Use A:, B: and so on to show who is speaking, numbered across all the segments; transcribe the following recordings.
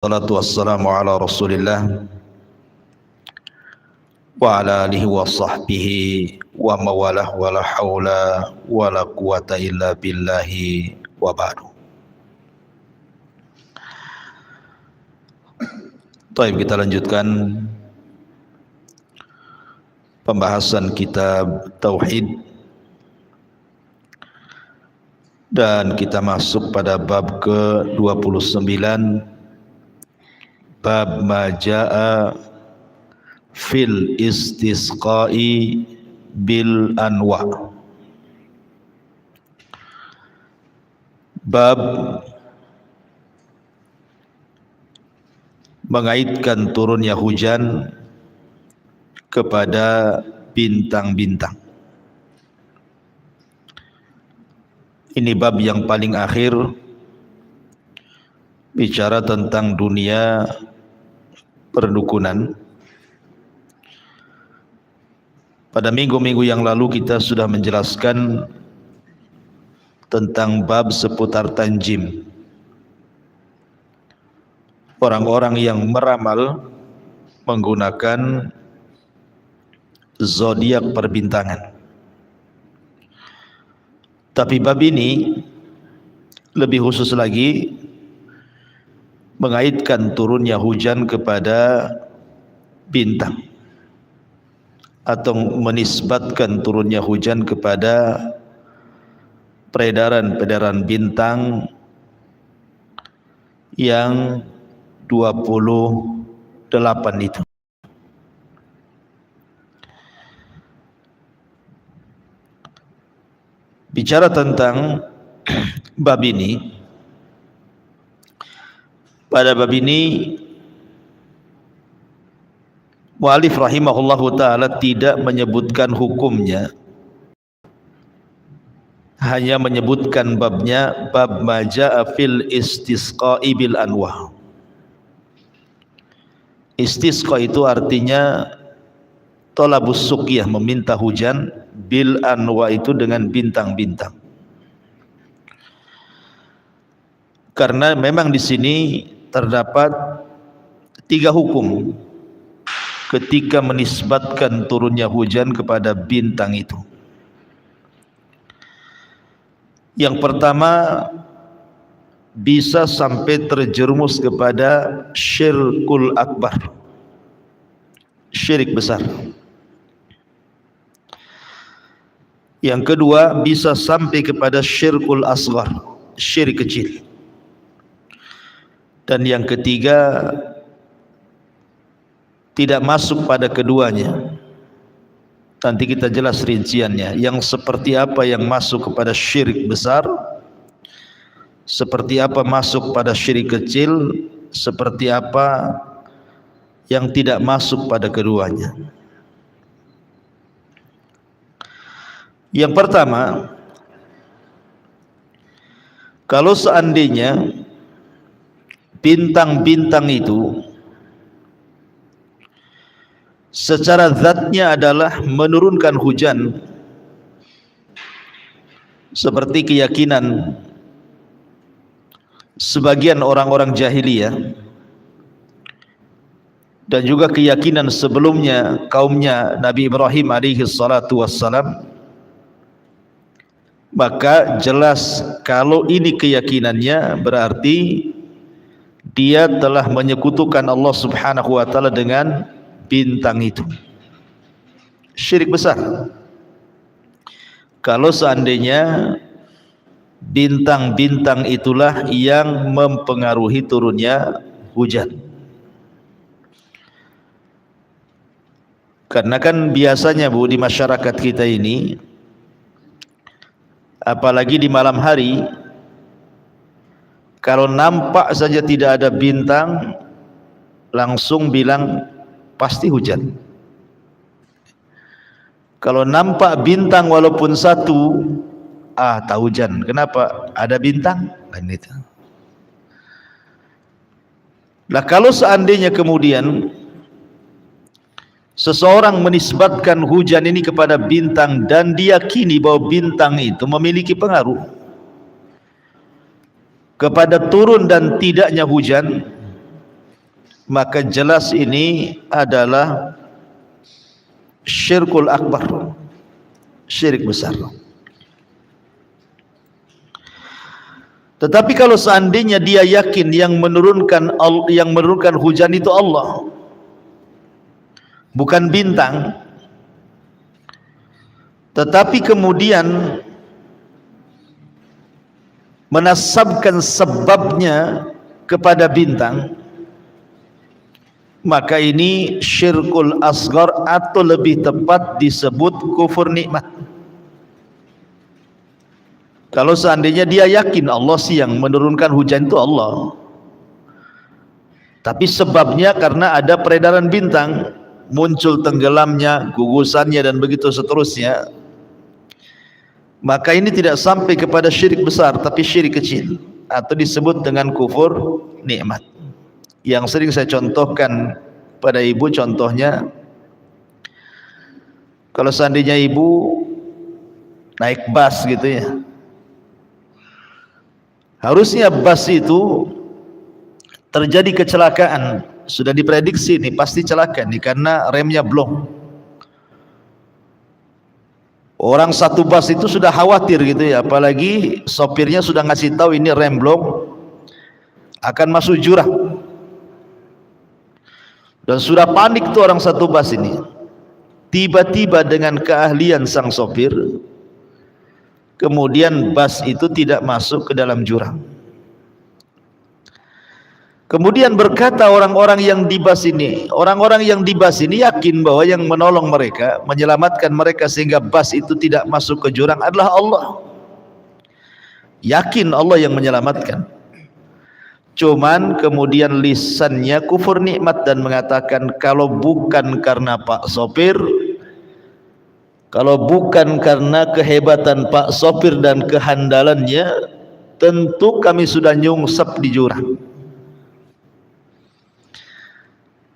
A: Salatu wassalamu ala Rasulillah wa ala alihi wa sahbihi wa mawalah wa la hawla wa la quwata illa billahi wa ba'du. Baik, kita lanjutkan pembahasan kitab Tauhid dan kita masuk pada bab ke-29, bab ma jaa fil istisqa'i bil anwa. Bab mengaitkan turunnya hujan kepada bintang-bintang. Ini bab yang paling akhir, bicara tentang dunia perdukunan. Pada minggu-minggu yang lalu kita sudah menjelaskan tentang bab seputar tanjim, orang-orang yang meramal menggunakan zodiak perbintangan. Tapi bab ini lebih khusus lagi mengaitkan turunnya hujan kepada bintang, atau menisbatkan turunnya hujan kepada peredaran bintang yang 28 itu. Bicara tentang bab ini, pada bab ini mu'allif rahimahullahu ta'ala tidak menyebutkan hukumnya, hanya menyebutkan babnya, bab ma jaa fil istisqa'i bil anwa. Istisqa itu artinya thalabus suqyah, meminta hujan, bil anwa itu dengan bintang-bintang. Karena memang di sini terdapat 3 hukum ketika menisbatkan turunnya hujan kepada bintang itu. Yang pertama, bisa sampai terjerumus kepada syirkul akbar, syirik besar. Yang kedua, bisa sampai kepada syirkul asghar, syirik kecil. Dan yang ketiga, tidak masuk pada keduanya. Nanti kita jelas rinciannya. Yang seperti apa yang masuk kepada syirik besar, seperti apa masuk pada syirik kecil, seperti apa yang tidak masuk pada keduanya. Yang pertama, kalau seandainya bintang-bintang itu secara zatnya adalah menurunkan hujan, seperti keyakinan sebagian orang-orang jahiliyah dan juga keyakinan sebelumnya kaumnya Nabi Ibrahim alaihi salatu wassalam, maka jelas kalau ini keyakinannya berarti dia telah menyekutukan Allah subhanahu wa ta'ala dengan bintang itu. Syirik besar. Kalau seandainya bintang-bintang itulah yang mempengaruhi turunnya hujan. Karena kan biasanya Bu, di masyarakat kita ini, apalagi di malam hari, kalau nampak saja tidak ada bintang, langsung bilang pasti hujan. Kalau nampak bintang walaupun satu, tak hujan. Kenapa? Ada bintang, kan itu. Nah, kalau seandainya kemudian seseorang menisbatkan hujan ini kepada bintang dan diyakini bahwa bintang itu memiliki pengaruh kepada turun dan tidaknya hujan, maka jelas ini adalah syirkul akbar, syirik besar. Tetapi kalau seandainya dia yakin yang menurunkan hujan itu Allah, bukan bintang, tetapi kemudian menasabkan sebabnya kepada bintang, maka ini syirkul asghar, atau lebih tepat disebut kufur nikmat. Kalau seandainya dia yakin Allah sih yang menurunkan hujan itu Allah, tapi sebabnya karena ada peredaran bintang, muncul tenggelamnya, gugusannya, dan begitu seterusnya, maka ini tidak sampai kepada syirik besar, tapi syirik kecil, atau disebut dengan kufur nikmat. Yang sering saya contohkan pada ibu, contohnya kalau seandainya ibu naik bus gitu ya, harusnya bus itu terjadi kecelakaan, sudah diprediksi nih pasti celaka nih karena remnya blong. Orang satu bus itu sudah khawatir gitu ya, apalagi sopirnya sudah ngasih tahu ini rem blong, akan masuk jurang. Dan sudah panik tuh orang satu bus ini. Tiba-tiba dengan keahlian sang sopir, kemudian bus itu tidak masuk ke dalam jurang. Kemudian berkata orang-orang yang di bus ini, yakin bahwa yang menolong mereka, menyelamatkan mereka sehingga bus itu tidak masuk ke jurang adalah Allah. Yakin Allah yang menyelamatkan. Cuman kemudian lisannya kufur nikmat dan mengatakan, kalau bukan karena Pak sopir, kalau bukan karena kehebatan Pak sopir dan kehandalannya, tentu kami sudah nyungsep di jurang.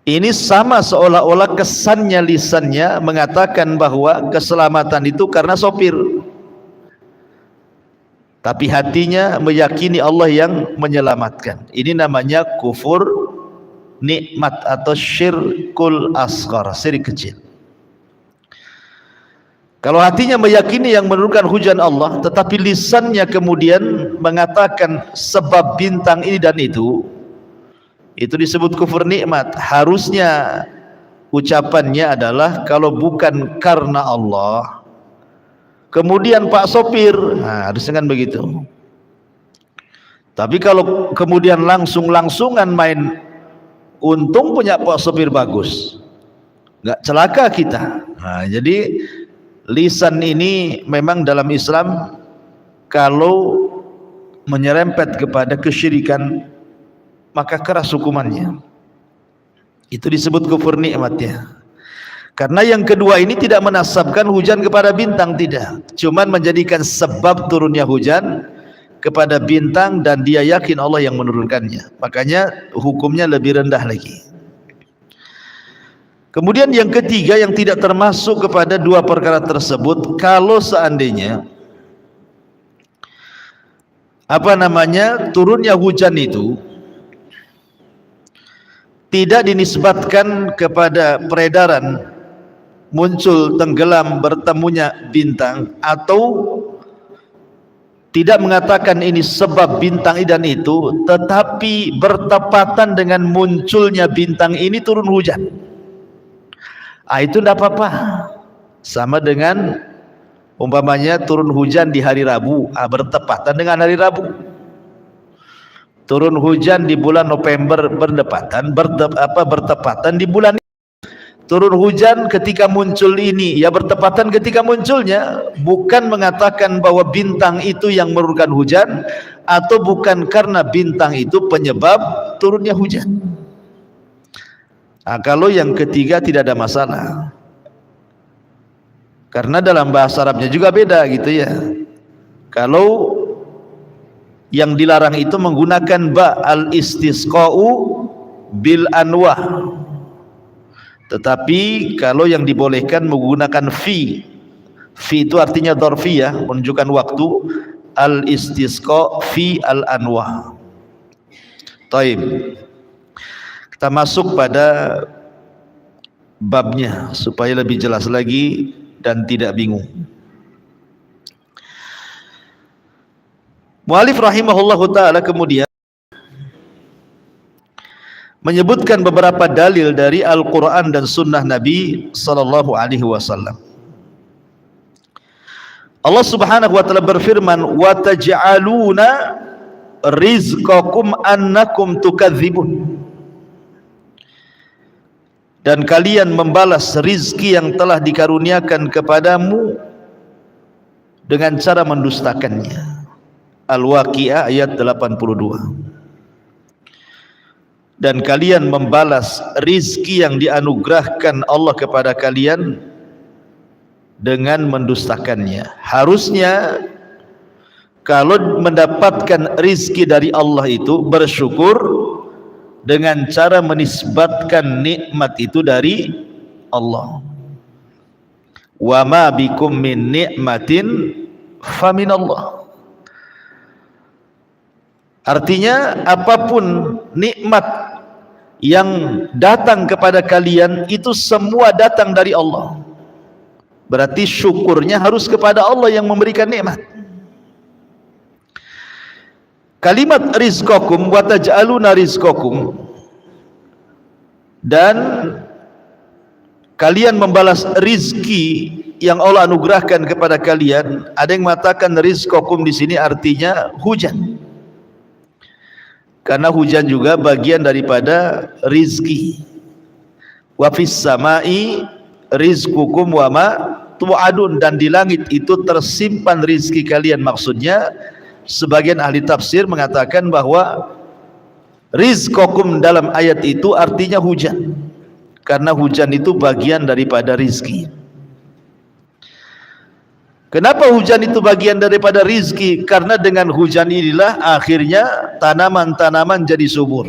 A: Ini sama seolah-olah kesannya lisannya mengatakan bahwa keselamatan itu karena sopir, tapi hatinya meyakini Allah yang menyelamatkan. Ini namanya kufur nikmat atau syirkul asghar, syirik kecil. Kalau hatinya meyakini yang menurunkan hujan Allah, tetapi lisannya kemudian mengatakan sebab bintang ini dan itu disebut kufur nikmat. Harusnya ucapannya adalah kalau bukan karena Allah, kemudian Pak sopir, harusnya kan begitu. Tapi kalau kemudian langsungan main untung punya Pak sopir bagus, nggak celaka kita. Jadi lisan ini memang dalam Islam kalau menyerempet kepada kesyirikan maka keras hukumannya. Itu disebut kufur nikmatnya. Karena yang kedua ini tidak menasabkan hujan kepada bintang, tidak, cuman menjadikan sebab turunnya hujan kepada bintang dan dia yakin Allah yang menurunkannya, makanya hukumnya lebih rendah lagi. Kemudian yang ketiga yang tidak termasuk kepada dua perkara tersebut, kalau seandainya turunnya hujan itu tidak dinisbatkan kepada peredaran muncul tenggelam bertemunya bintang, atau tidak mengatakan ini sebab bintang dan itu, tetapi bertepatan dengan munculnya bintang ini turun hujan, itu tidak apa-apa. Sama dengan umpamanya turun hujan di hari Rabu, bertepatan dengan hari Rabu. Turun hujan di bulan November bertepatan di bulan ini. Turun hujan ketika muncul ini, ya bertepatan ketika munculnya, bukan mengatakan bahwa bintang itu yang menurunkan hujan, atau bukan karena bintang itu penyebab turunnya hujan. Kalau yang ketiga tidak ada masalah, karena dalam bahasa Arabnya juga beda gitu ya. Kalau yang dilarang itu menggunakan ba al-istisqa'u bil anwa, tetapi kalau yang dibolehkan menggunakan fi itu artinya dzarfiyah, menunjukkan waktu, al-istisqa fi al-anwa. Taib. Kita masuk pada babnya supaya lebih jelas lagi dan tidak bingung. Mu'allif rahimahullahu ta'ala kemudian menyebutkan beberapa dalil dari Al-Quran dan Sunnah Nabi Sallallahu Alaihi Wasallam. Allah Subhanahu Wa Taala berfirman, wa taj'aluna rizqakum annakum tukadzibun. Dan kalian membalas rizki yang telah dikaruniakan kepadamu dengan cara mendustakannya. Al-Waqiah ayat 82. Dan kalian membalas rizki yang dianugerahkan Allah kepada kalian dengan mendustakannya. Harusnya kalau mendapatkan rizki dari Allah itu bersyukur dengan cara menisbatkan nikmat itu dari Allah. Wa ma bikum min nikmatin faminallah. Artinya apapun nikmat yang datang kepada kalian itu semua datang dari Allah. Berarti syukurnya harus kepada Allah yang memberikan nikmat. Kalimat rizqakum wa taj'aluna rizqakum, dan kalian membalas rizki yang Allah anugerahkan kepada kalian. Ada yang mengatakan rizqakum di sini artinya hujan. Karena hujan juga bagian daripada rizki. Wa fis samai rizqukum wa ma tu'adun, dan di langit itu tersimpan rizki kalian. Maksudnya sebagian ahli tafsir mengatakan bahwa rizqukum dalam ayat itu artinya hujan. Karena hujan itu bagian daripada rizki. Kenapa hujan itu bagian daripada rizki? Karena dengan hujan inilah akhirnya tanaman-tanaman jadi subur,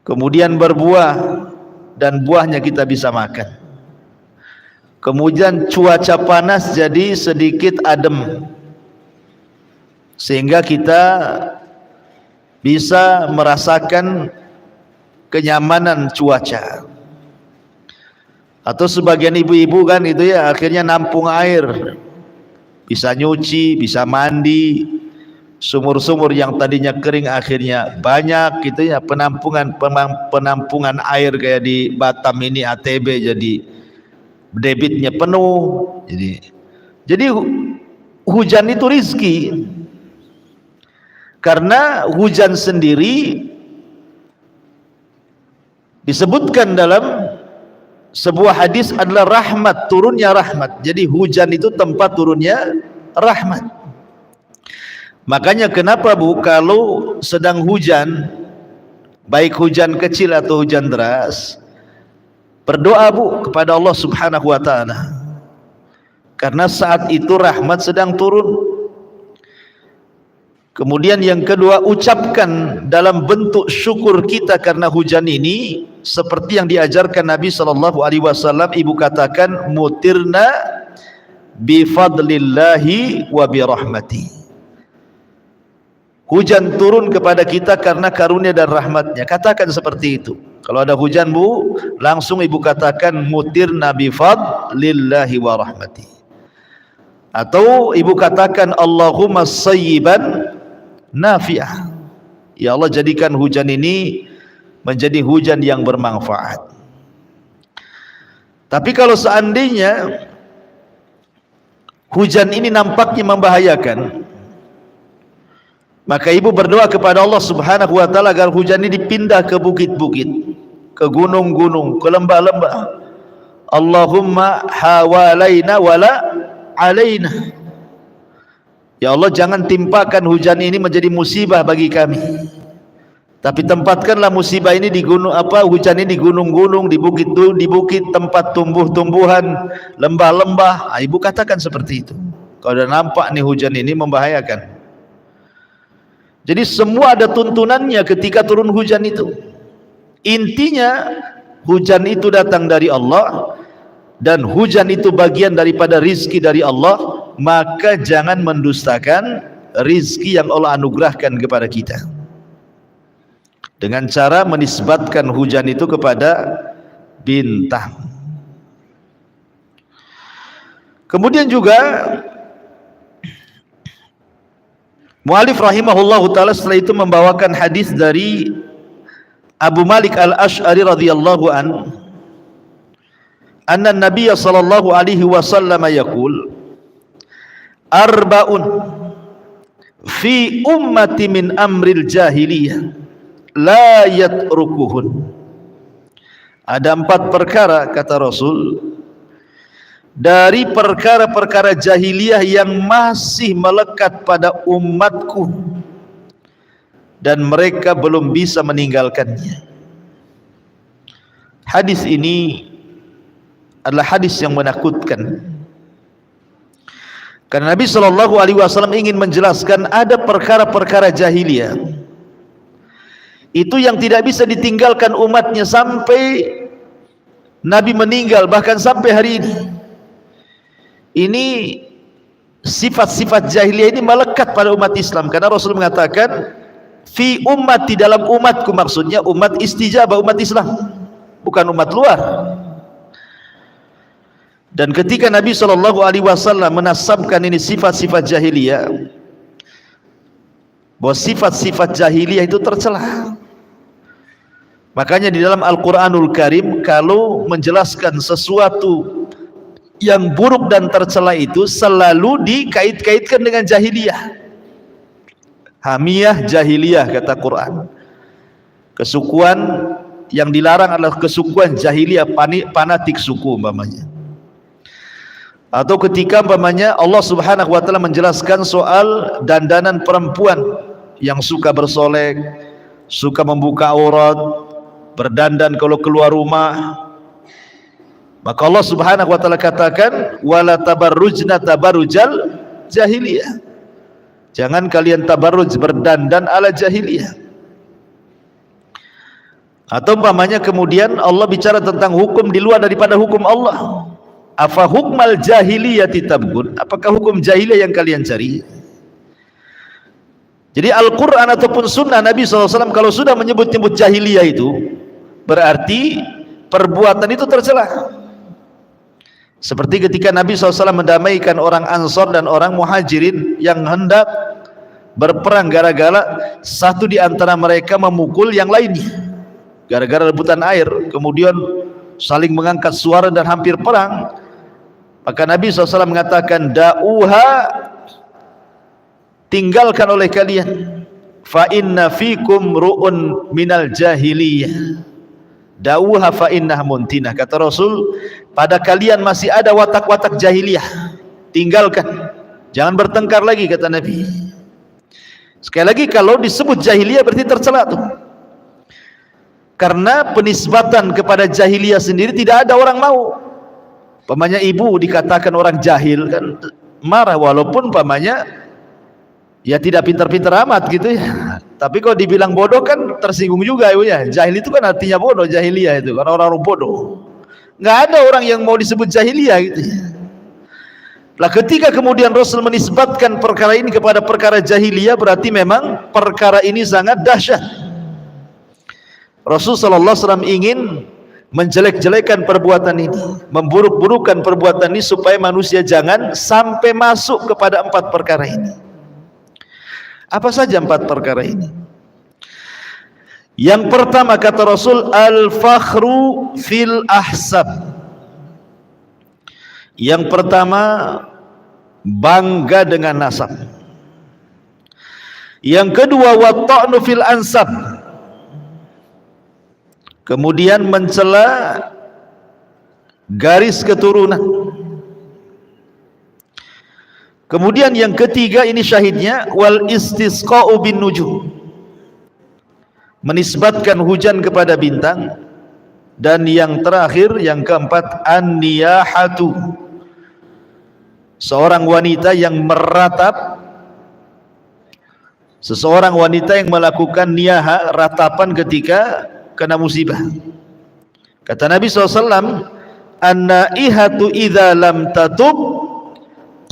A: kemudian berbuah, dan buahnya kita bisa makan. Kemudian cuaca panas jadi sedikit adem, sehingga kita bisa merasakan kenyamanan cuaca. Atau sebagian ibu-ibu kan itu ya, akhirnya nampung air, bisa nyuci, bisa mandi. Sumur-sumur yang tadinya kering akhirnya banyak gitu ya, penampungan air kayak di Batam ini ATB jadi debitnya penuh. Jadi hujan itu rizki. Karena hujan sendiri disebutkan dalam sebuah hadis adalah rahmat, turunnya rahmat. Jadi hujan itu tempat turunnya rahmat. Makanya kenapa Bu, kalau sedang hujan, baik hujan kecil atau hujan deras, berdoa Bu kepada Allah Subhanahu wa ta'ala. Karena saat itu rahmat sedang turun. Kemudian yang kedua, ucapkan dalam bentuk syukur kita karena hujan ini seperti yang diajarkan Nabi sallallahu alaihi wasallam. Ibu katakan mutirna bi fadlillahi wa bi rahmati. Hujan turun kepada kita karena karunia dan rahmatnya. Katakan seperti itu. Kalau ada hujan Bu, langsung ibu katakan mutirna bi fadlillahi wa rahmati. Atau ibu katakan Allahumma sayyiban nafi'ah. Ya Allah, jadikan hujan ini menjadi hujan yang bermanfaat. Tapi kalau seandainya hujan ini nampaknya membahayakan, maka ibu berdoa kepada Allah Subhanahu wa ta'ala agar hujan ini dipindah ke bukit-bukit, ke gunung-gunung, ke lembah-lembah. Allahumma hawalaina wala alaina. Ya Allah, jangan timpakan hujan ini menjadi musibah bagi kami, tapi tempatkanlah musibah ini di gunung hujan ini di gunung-gunung, di bukit tempat tumbuh-tumbuhan, lembah-lembah. Ibu katakan seperti itu. Kalau sudah nampak nih hujan ini membahayakan. Jadi semua ada tuntunannya ketika turun hujan itu. Intinya hujan itu datang dari Allah, dan hujan itu bagian daripada rizki dari Allah. Maka jangan mendustakan rizki yang Allah anugerahkan kepada kita. dengan cara menisbatkan hujan itu kepada bintang. Kemudian juga mu'alif rahimahullahu ta'ala setelah itu membawakan hadis dari Abu Malik al-Ash'ari radhiyallahu an, anna Nabiy sallallahu alaihi wasallam yaqul arba'un fi ummati min amril jahiliyah la yatrukuhun. Ada 4 perkara kata Rasul dari perkara-perkara jahiliyah yang masih melekat pada umatku dan mereka belum bisa meninggalkannya. Hadis ini adalah hadis yang menakutkan, karena Nabi sallallahu alaihi wasallam ingin menjelaskan ada perkara-perkara jahiliyah itu yang tidak bisa ditinggalkan umatnya sampai Nabi meninggal, bahkan sampai hari ini. Ini sifat-sifat jahiliyah ini melekat pada umat Islam, karena Rasul mengatakan fi ummati, dalam umatku, maksudnya umat istijabah, umat Islam, bukan umat luar. Dan ketika Nabi SAW menasabkan ini sifat-sifat jahiliyah, bahwa sifat-sifat jahiliyah itu tercela. Makanya di dalam Al-Quranul Karim kalau menjelaskan sesuatu yang buruk dan tercela itu selalu dikait-kaitkan dengan jahiliyah. Hamiyah jahiliyah kata Quran. Kesukuan yang dilarang adalah kesukuan jahiliyah, fanatik suku umpamanya. Atau ketika umpamanya Allah Subhanahu wa taala menjelaskan soal dandanan perempuan yang suka bersolek, suka membuka aurat, berdandan kalau keluar rumah, maka Allah Subhanahu wa taala katakan wala tabarrujna tabarrujal jahiliyah. Jangan kalian tabarruj, berdandan ala jahiliyah. Atau umpamanya kemudian Allah bicara tentang hukum di luar daripada hukum Allah. Afa hukmal jahiliyati tabghun? Apakah hukum jahiliyah yang kalian cari? Jadi Al-Quran ataupun sunnah Nabi SAW kalau sudah menyebut-nyebut jahiliyah itu berarti perbuatan itu tercela. Seperti ketika Nabi SAW mendamaikan orang Ansor dan orang Muhajirin yang hendak berperang gara-gara satu di antara mereka memukul yang lainnya gara-gara rebutan air, kemudian saling mengangkat suara dan hampir perang. Maka Nabi SAW mengatakan da'uha, tinggalkan oleh kalian, fa inna fikum ru'un minal jahiliyah, da'uha fa innah muntinah. Kata Rasul, pada kalian masih ada watak-watak jahiliyah, tinggalkan, jangan bertengkar lagi kata Nabi. Sekali lagi kalau disebut jahiliyah berarti tercela tuh, karena penisbatan kepada jahiliyah sendiri tidak ada orang mau. Pamannya ibu dikatakan orang jahil kan marah, walaupun pamannya ya tidak pintar-pintar amat gitu ya, tapi kalau dibilang bodoh kan tersinggung juga ibunya. Jahil itu kan artinya bodoh, jahiliyah itu karena orang-orang bodoh. Nggak ada orang yang mau disebut jahiliyah gitu ya. Lah ketika kemudian Rasul menisbatkan perkara ini kepada perkara jahiliyah, berarti memang perkara ini sangat dahsyat. Rasul sallallahu alaihi wasallam ingin menjelek-jelekan perbuatan ini, memburuk-burukkan perbuatan ini supaya manusia jangan sampai masuk kepada 4 perkara ini. Apa saja 4 perkara ini? Yang pertama kata Rasul, al-fakhru fil ahsab. Yang pertama, bangga dengan nasab. Yang kedua, wa ta'nu fil ansab. Kemudian mencela garis keturunan. Kemudian yang ketiga, ini syahidnya, wal istisqa'u bin nujum, menisbatkan hujan kepada bintang. Dan yang terakhir, yang keempat, an-niyahatu, seorang wanita yang meratap, seseorang wanita yang melakukan niyaha, ratapan ketika kena musibah. Kata Nabi SAW, an-naihatu idza lam tatub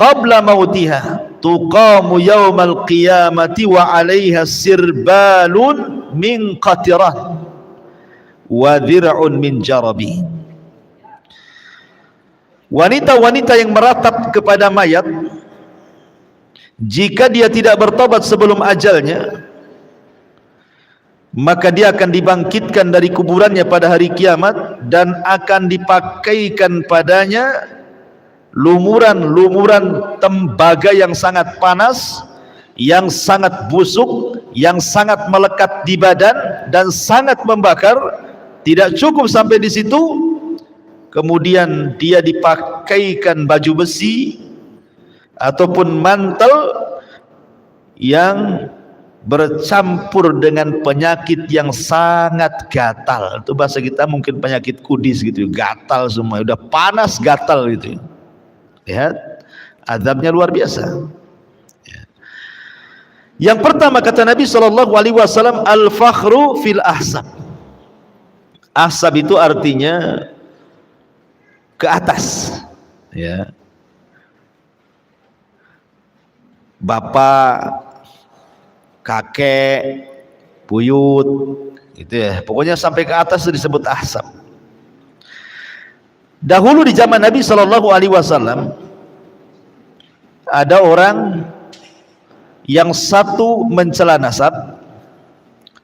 A: qabla mautiha tuqamu yaumal qiyamati wa 'alaiha sirbalun min qatirah wa dir'un min jarabi. Wanita-wanita yang meratap kepada mayat, jika dia tidak bertobat sebelum ajalnya, maka dia akan dibangkitkan dari kuburannya pada hari kiamat dan akan dipakaikan padanya lumuran-lumuran tembaga yang sangat panas, yang sangat busuk, yang sangat melekat di badan dan sangat membakar. Tidak cukup sampai di situ, kemudian dia dipakaikan baju besi ataupun mantel yang bercampur dengan penyakit yang sangat gatal. Itu bahasa kita mungkin penyakit kudis gitu, gatal semua, udah panas gatal gitu. Lihat, azabnya luar biasa. Yang pertama kata Nabi SAW, al-fakhru fil ahsab. Ahsab itu artinya ke atas, ya. Bapak, kakek, buyut, gitu ya. Pokoknya sampai ke atas itu disebut ahsab. Dahulu di zaman Nabi SAW ada orang yang satu mencela nasab,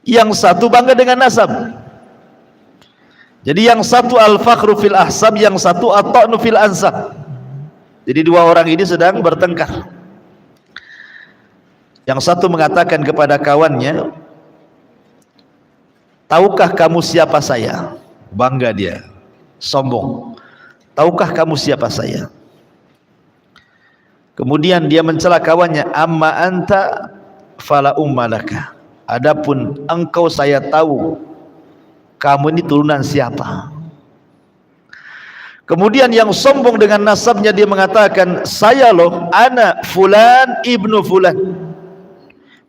A: yang satu bangga dengan nasab. Jadi yang satu al-fakhru fil ahsab, yang satu at-ta'nu fil ansab. Jadi dua orang ini sedang bertengkar. Yang satu mengatakan kepada kawannya, tahukah kamu siapa saya? Bangga dia, sombong. Tahukah kamu siapa saya? Kemudian dia mencela kawannya, amma anta fala ummalaka. Adapun engkau saya tahu kamu ini turunan siapa. Kemudian yang sombong dengan nasabnya dia mengatakan, saya loh ana fulan ibnu fulan,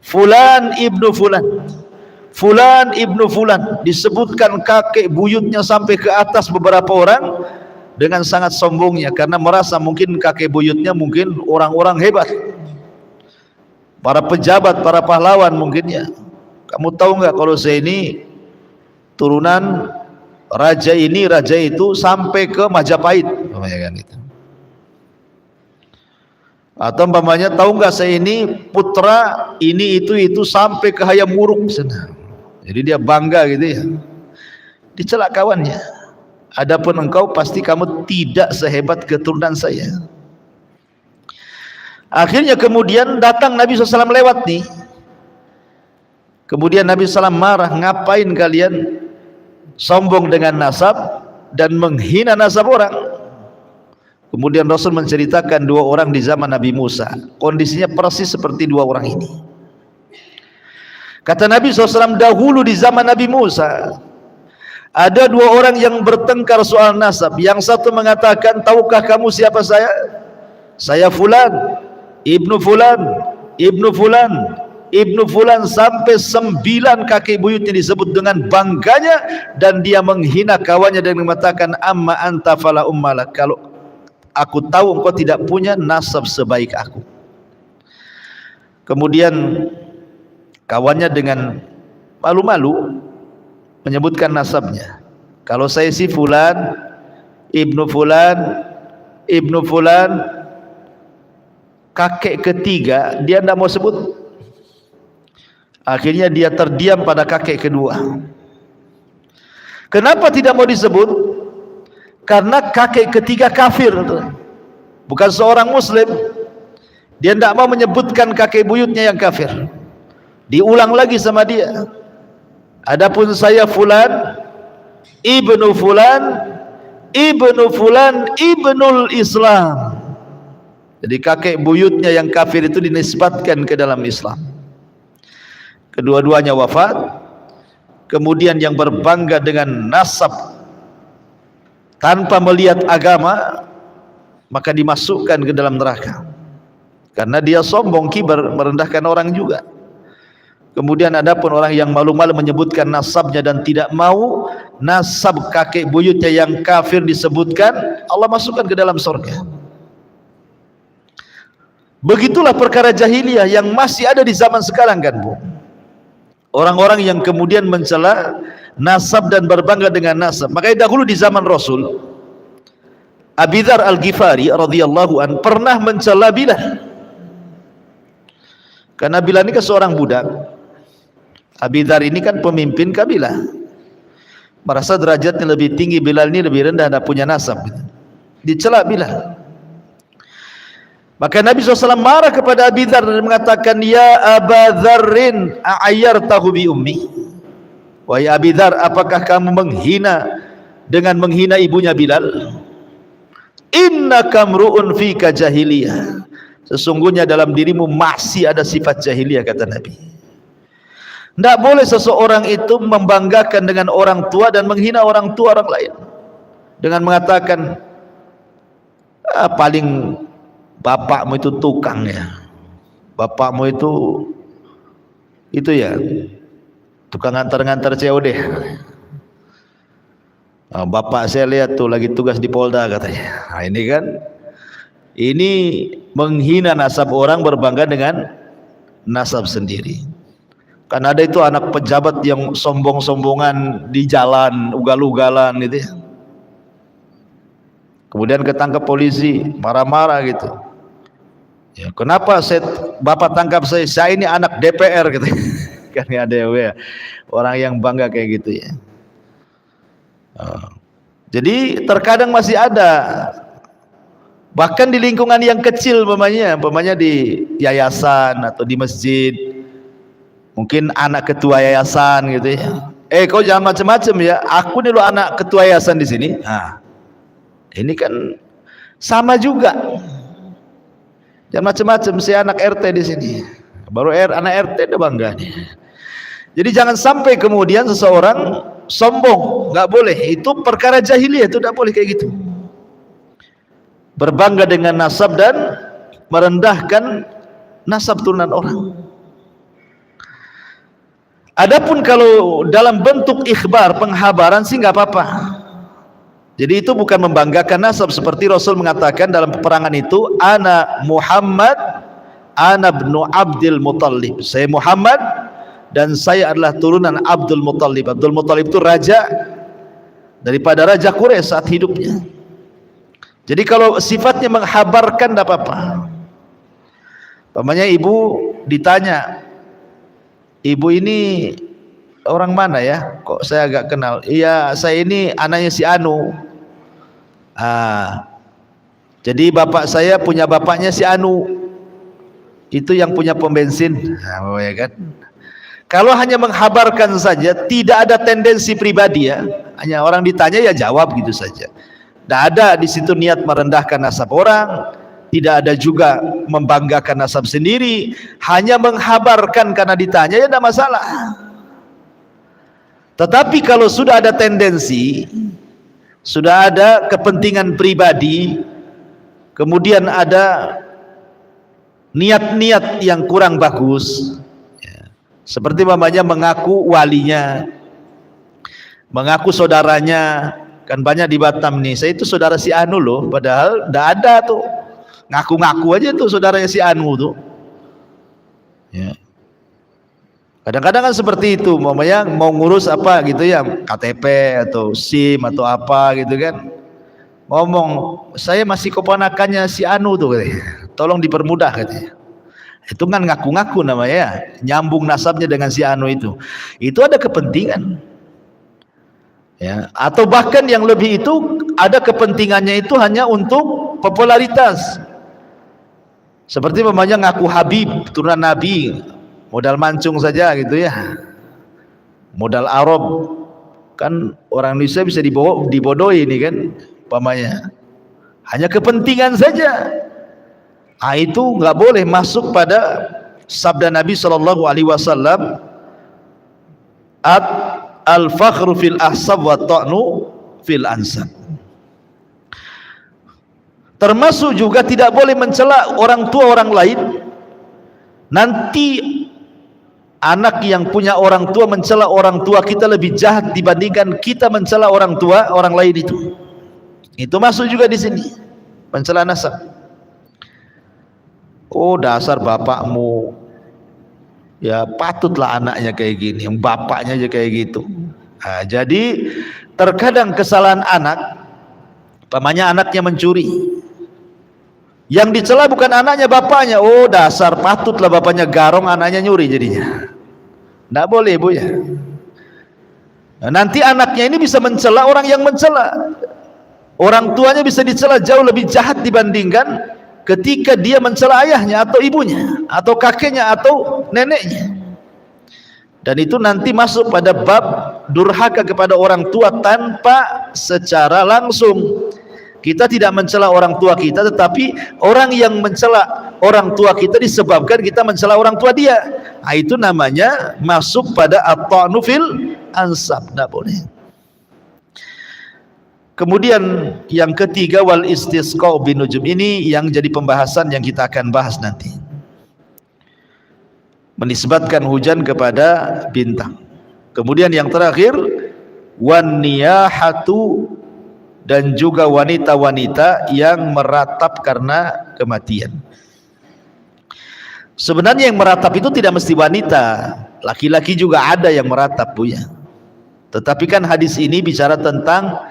A: fulan ibnu fulan, fulan ibnu fulan. Disebutkan kakek buyutnya sampai ke atas beberapa orang dengan sangat sombongnya, karena merasa mungkin kakek buyutnya mungkin orang-orang hebat, para pejabat, para pahlawan mungkin ya. Kamu tahu nggak kalau saya ini turunan raja ini, raja itu sampai ke Majapahit, kan gitu. Atau umpamanya, tahu nggak saya ini putra ini itu sampai ke Hayam Wuruk sana. Jadi dia bangga gitu ya. Dicela kawannya. Adapun engkau pasti kamu tidak sehebat keturunan saya. Akhirnya kemudian datang Nabi SAW lewat nih. Kemudian Nabi SAW marah, ngapain kalian sombong dengan nasab dan menghina nasab orang. Kemudian Rasul menceritakan dua orang di zaman Nabi Musa, kondisinya persis seperti dua orang ini. Kata Nabi SAW, dahulu di zaman Nabi Musa ada dua orang yang bertengkar soal nasab. Yang satu mengatakan, tahukah kamu siapa saya? Saya fulan, ibnu fulan, ibnu fulan, ibnu fulan, sampai 9 kakek buyutnya disebut dengan bangganya, dan dia menghina kawannya dan mengatakan, amma anta fala ummalak, kalau aku tahu engkau tidak punya nasab sebaik aku. Kemudian kawannya dengan malu-malu menyebutkan nasabnya. Kalau saya si fulan, ibnu fulan, ibnu fulan, kakek ketiga dia tidak mau sebut. Akhirnya dia terdiam pada kakek kedua. Kenapa tidak mau disebut? Karena kakek ketiga kafir, bukan seorang muslim. Dia tidak mau menyebutkan kakek buyutnya yang kafir. Diulang lagi sama dia, adapun saya fulan, ibnu fulan, ibnu fulan, ibnul Islam. Jadi kakek buyutnya yang kafir itu dinisbatkan ke dalam Islam. Kedua-duanya wafat. Kemudian yang berbangga dengan nasab tanpa melihat agama, maka dimasukkan ke dalam neraka, karena dia sombong, kibar, merendahkan orang juga. Kemudian adapun orang yang malu-malu menyebutkan nasabnya dan tidak mau nasab kakek buyutnya yang kafir disebutkan, Allah masukkan ke dalam surga. Begitulah perkara jahiliyah yang masih ada di zaman sekarang kan Bu. Orang-orang yang kemudian mencela nasab dan berbangga dengan nasab. Makanya dahulu di zaman Rasul, Abi Dzar Al-Ghifari radhiyallahu an pernah mencela Bilal. Karena Bilal ini kan seorang budak. Abi Dzar ini kan pemimpin kabilah. Merasa derajatnya lebih tinggi, Bilal ini lebih rendah, tidak punya nasab. Dicela Bilal. Maka Nabi SAW marah kepada Abi Dzar dan mengatakan, ya Aba Dzarrin a'ayyartahu bi ummi. Wahai Abi Dzar, apakah kamu menghina dengan menghina ibunya Bilal? Innaka mru'un fika jahiliyah. Sesungguhnya dalam dirimu masih ada sifat jahiliyah, kata Nabi. Tidak boleh seseorang itu membanggakan dengan orang tua dan menghina orang tua orang lain dengan mengatakan, paling bapakmu itu tukang ya, bapakmu itu ya tukang ngantar-ngantar COD. Bapak saya lihat tuh lagi tugas di Polda katanya. Nah, ini kan, ini menghina nasab orang, berbangga dengan nasab sendiri. Kan ada itu anak pejabat yang sombong-sombongan di jalan, ugal-ugalan gitu ya. Kemudian ketangkap polisi, marah-marah gitu. Ya, kenapa bapak tangkap saya? Saya ini anak DPR gitu. Kan ada ya, orang yang bangga kayak gitu ya. Jadi terkadang masih ada, bahkan di lingkungan yang kecil, umpamanya di yayasan atau di masjid, mungkin anak ketua yayasan gitu ya. Kau jangan macam-macam ya, aku nih lo anak ketua yayasan di sini. Nah, ini kan sama juga. Jangan macam-macam, saya anak RT di sini. Baru anak RT udah bangga nih. Jadi jangan sampai kemudian seseorang sombong, nggak boleh. Itu perkara jahiliyah, itu tidak boleh kayak gitu. Berbangga dengan nasab dan merendahkan nasab turunan orang. Adapun kalau dalam bentuk ikhbar, penghabaran sih nggak apa-apa. Jadi itu bukan membanggakan nasab, seperti Rasul mengatakan dalam peperangan itu, ana Muhammad, ana ibnu Abdul Muttalib. Saya Muhammad dan saya adalah turunan Abdul Muttalib. Abdul Muttalib itu raja daripada raja Quraisy saat hidupnya. Jadi kalau sifatnya menghabarkan tidak apa-apa. Pamannya ibu ditanya, ibu ini orang mana ya? Kok saya agak kenal? Iya, saya ini anaknya si Anu. Jadi bapak saya punya bapaknya si Anu. Itu yang punya pom bensin. Ya kan? Kalau hanya menghabarkan saja, tidak ada tendensi pribadi ya. Hanya orang ditanya ya jawab gitu saja. Tidak ada di situ niat merendahkan nasab orang. Tidak ada juga membanggakan nasab sendiri. Hanya menghabarkan karena ditanya ya tidak masalah. Tetapi kalau sudah ada tendensi, sudah ada kepentingan pribadi, kemudian ada niat-niat yang kurang bagus, seperti mamanya mengaku walinya, mengaku saudaranya. Kan banyak di Batam nih, saya itu saudara si Anu loh, padahal tidak ada tuh, ngaku-ngaku aja tuh saudaranya si Anu tuh ya. Kadang-kadang kan seperti itu, mamanya mau ngurus apa gitu ya, KTP atau SIM atau apa gitu kan, ngomong saya masih keponakannya si Anu tuh katanya, tolong dipermudah katanya. Itu kan ngaku-ngaku namanya, nyambung nasabnya dengan si Anu itu ada kepentingan ya. Atau bahkan yang lebih itu, ada kepentingannya itu hanya untuk popularitas, seperti mamanya ngaku Habib, turunan Nabi, modal mancung saja gitu ya, modal Arab. Kan orang Indonesia bisa dibodohi ini kan, umpamanya hanya kepentingan saja. Itu nggak boleh masuk pada sabda Nabi SAW, al-fakhru fil ahsab wa ta'nu fil ansab. Termasuk juga tidak boleh mencela orang tua orang lain. Nanti anak yang punya orang tua mencela orang tua kita lebih jahat dibandingkan kita mencela orang tua orang lain itu. Itu masuk juga di sini, mencela nasab. Oh, dasar bapakmu, ya patutlah anaknya kayak gini, bapaknya aja kayak gitu. Nah, jadi terkadang kesalahan anak, pamannya anaknya mencuri, yang dicela bukan anaknya, bapaknya. Oh, dasar patutlah bapaknya garong, anaknya nyuri jadinya. Tidak boleh, Bu ya. Nah, nanti anaknya ini bisa mencela orang yang mencela. Orang tuanya bisa dicela jauh lebih jahat dibandingkan ketika dia mencela ayahnya atau ibunya atau kakeknya atau neneknya. Dan itu nanti masuk pada bab durhaka kepada orang tua tanpa secara langsung. Kita tidak mencela orang tua kita, tetapi orang yang mencela orang tua kita disebabkan kita mencela orang tua dia. Nah, itu namanya masuk pada at-ta'nu fil ansab. Tidak boleh. Kemudian yang ketiga, wal istisqa binujum, ini yang jadi pembahasan yang kita akan bahas nanti. Menisbatkan hujan kepada bintang. Kemudian yang terakhir, wan niyahatu, dan juga wanita-wanita yang meratap karena kematian. Sebenarnya yang meratap itu tidak mesti wanita, laki-laki juga ada yang meratap, Bu ya. Tetapi kan hadis ini bicara tentang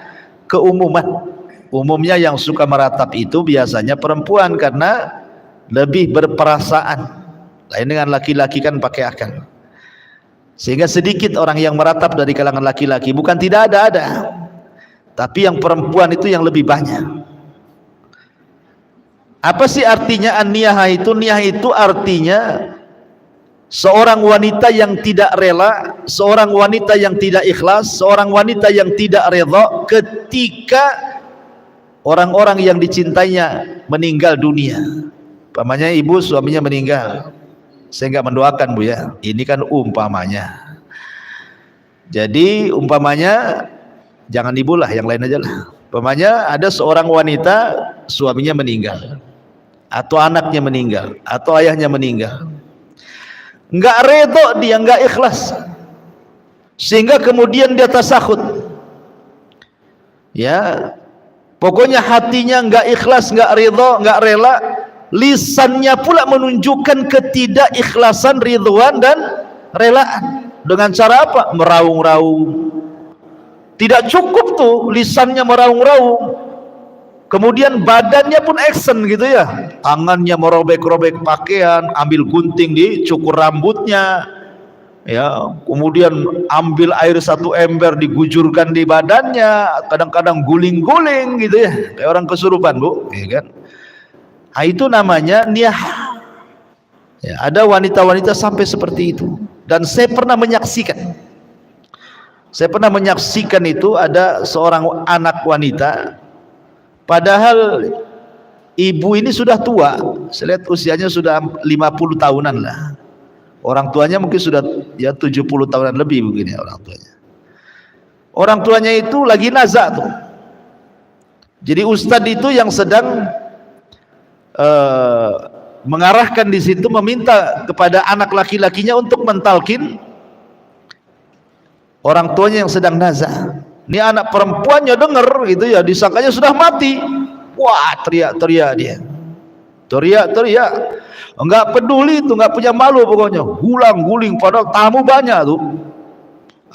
A: keumuman. Umumnya yang suka meratap itu biasanya perempuan karena lebih berperasaan. Lain dengan laki-laki kan pakai akal. Sehingga sedikit orang yang meratap dari kalangan laki-laki, bukan tidak ada. Tapi yang perempuan itu yang lebih banyak. Apa sih artinya an-niyah itu? Niyah itu artinya seorang wanita yang tidak rela, seorang wanita yang tidak ikhlas, seorang wanita yang tidak redha ketika orang-orang yang dicintainya meninggal dunia. Umpamanya ibu suaminya meninggal, saya enggak mendoakan, Bu ya, ini kan umpamanya. Jadi umpamanya, jangan ibu lah, yang lain aja lah. Umpamanya ada seorang wanita suaminya meninggal, atau anaknya meninggal, atau ayahnya meninggal, enggak redha dia, enggak ikhlas, sehingga kemudian dia tasakhut. Ya, pokoknya hatinya enggak ikhlas, enggak redha, enggak rela. Lisannya pula menunjukkan ketidakikhlasan, ridwan dan relaan. Dengan cara apa? Meraung-raung. Tidak cukup tuh lisannya meraung-raung, kemudian badannya pun action gitu ya, tangannya merobek-robek pakaian, ambil gunting dicukur rambutnya, ya, kemudian ambil air 1 ember digujurkan di badannya, kadang-kadang guling-guling gitu ya, kayak orang kesurupan, Bu, ya kan? Nah, itu namanya niyah. Ya, ada wanita-wanita sampai seperti itu, dan saya pernah menyaksikan itu. Ada seorang anak wanita, padahal ibu ini sudah tua, saya lihat usianya sudah 50 tahunan lah. Orang tuanya mungkin sudah ya 70 tahunan lebih begini orang tuanya. Orang tuanya itu lagi nazak tuh. Jadi ustadz itu yang sedang mengarahkan di situ, meminta kepada anak laki-lakinya untuk mentalkin orang tuanya yang sedang nazak. Ini anak perempuannya dengar gitu ya, disangkanya sudah mati. Wah, teriak-teriak dia. Teriak-teriak. Enggak peduli itu, enggak punya malu pokoknya. Gulang-guling, padahal tamu banyak tuh.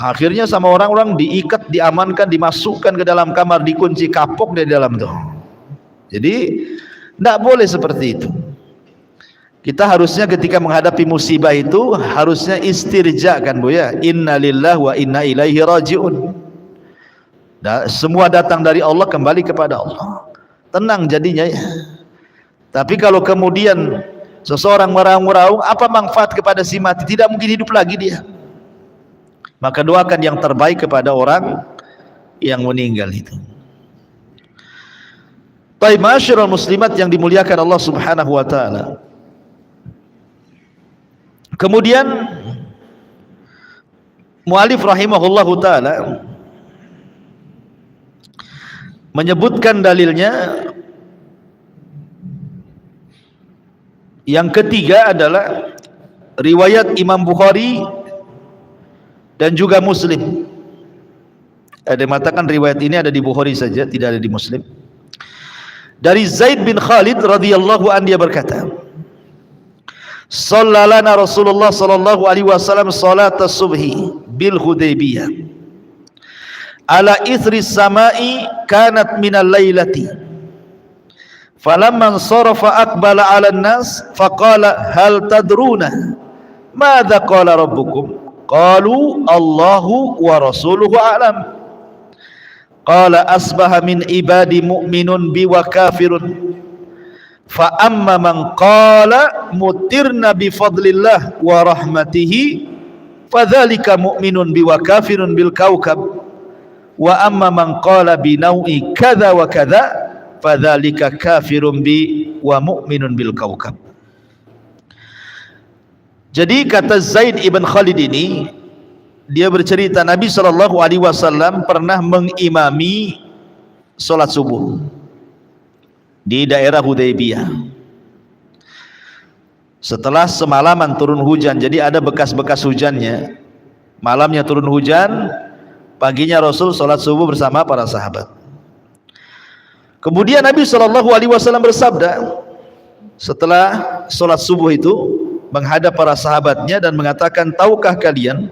A: Akhirnya sama orang-orang diikat, diamankan, dimasukkan ke dalam kamar, dikunci, kapok di dalam tuh. Jadi tidak boleh seperti itu. Kita harusnya ketika menghadapi musibah itu harusnya istirja, kan, Bu ya. Inna lillahi wa inna ilaihi rajiun. Semua datang dari Allah, kembali kepada Allah. Tenang jadinya ya. Tapi kalau kemudian seseorang meraung-raung, apa manfaat kepada si mati? Tidak mungkin hidup lagi dia. Maka doakan yang terbaik kepada orang yang meninggal itu. Baik, ma'asyiral muslimat yang dimuliakan Allah Subhanahu wa taala. Kemudian mu'alif rahimahullahu taala menyebutkan dalilnya. Yang ketiga adalah riwayat Imam Bukhari dan juga Muslim. Ada yang mengatakan riwayat ini ada di Bukhari saja, tidak ada di Muslim. Dari Zaid bin Khalid radhiyallahu anhu, dia berkata, Sallalana Rasulullah sallallahu alaihi wasallam salat subhi bil Hudaybiyah ala ithri samai kanat minal lailati falamman sarafa aqbala ala an-nas faqala hal tadruna madza qala rabbukum qalu Allahu wa rasuluhu a'lam qala asbaha min ibadi mu'minun bi wa kafirun fa amma man qala mutirna bi fadlillah wa rahmatihi fadzalika mu'minun bi wa kafirun bil kaukab wa amma man qala bi nau'i kadza wa kadza fadzalika kafirun bi wa mu'minun bil kaukab. Jadi kata Zaid ibn Khalid ini, dia bercerita Nabi SAW pernah mengimami solat subuh di daerah Hudaybiyah. Setelah semalaman turun hujan, jadi ada bekas-bekas hujannya. Malamnya turun hujan, paginya Rasul solat subuh bersama para sahabat. Kemudian Nabi SAW bersabda setelah solat subuh itu, menghadap para sahabatnya dan mengatakan, tahukah kalian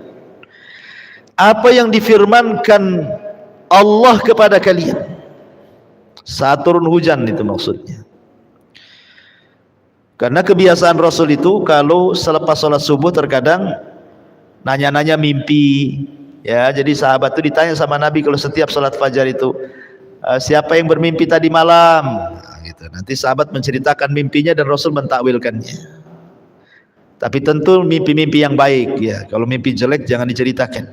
A: apa yang difirmankan Allah kepada kalian saat turun hujan? Itu maksudnya. Karena kebiasaan Rasul itu kalau selepas sholat subuh terkadang nanya-nanya mimpi, ya. Jadi sahabat itu ditanya sama Nabi kalau setiap sholat fajar itu, siapa yang bermimpi tadi malam? Nah, gitu. Nanti sahabat menceritakan mimpinya dan Rasul mentakwilkannya. Tapi tentu mimpi-mimpi yang baik, ya. Kalau mimpi jelek jangan diceritakan.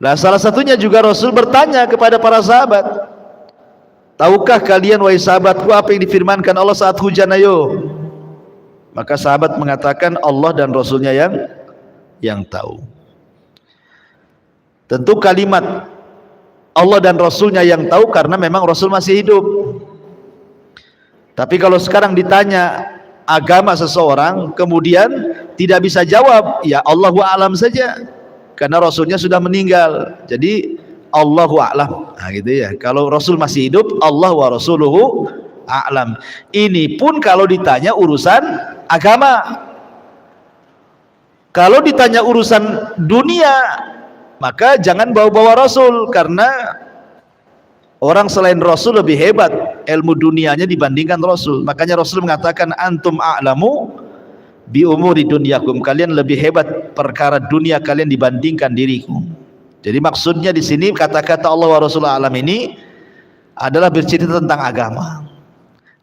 A: Nah, salah satunya juga Rasul bertanya kepada para sahabat, tahukah kalian wahai sahabatku apa yang difirmankan Allah saat hujan? Ayo. Maka sahabat mengatakan Allah dan Rasulnya yang tahu. Tentu kalimat Allah dan Rasulnya yang tahu karena memang Rasul masih hidup. Tapi kalau sekarang ditanya agama seseorang kemudian tidak bisa jawab, ya Allahu a'lam saja, karena Rasulnya sudah meninggal. Jadi Allahu a'lam, nah, gitu ya. Kalau Rasul masih hidup, Allah wa rasuluhu a'lam. Ini pun kalau ditanya urusan agama. Kalau ditanya urusan dunia, maka jangan bawa-bawa Rasul, karena orang selain Rasul lebih hebat ilmu dunianya dibandingkan Rasul. Makanya Rasul mengatakan antum a'lamu bi umuri dunyakum, kalian lebih hebat perkara dunia kalian dibandingkan diriku. Jadi maksudnya di sini kata-kata Allah wa Rasulullah alam ini adalah bercerita tentang agama.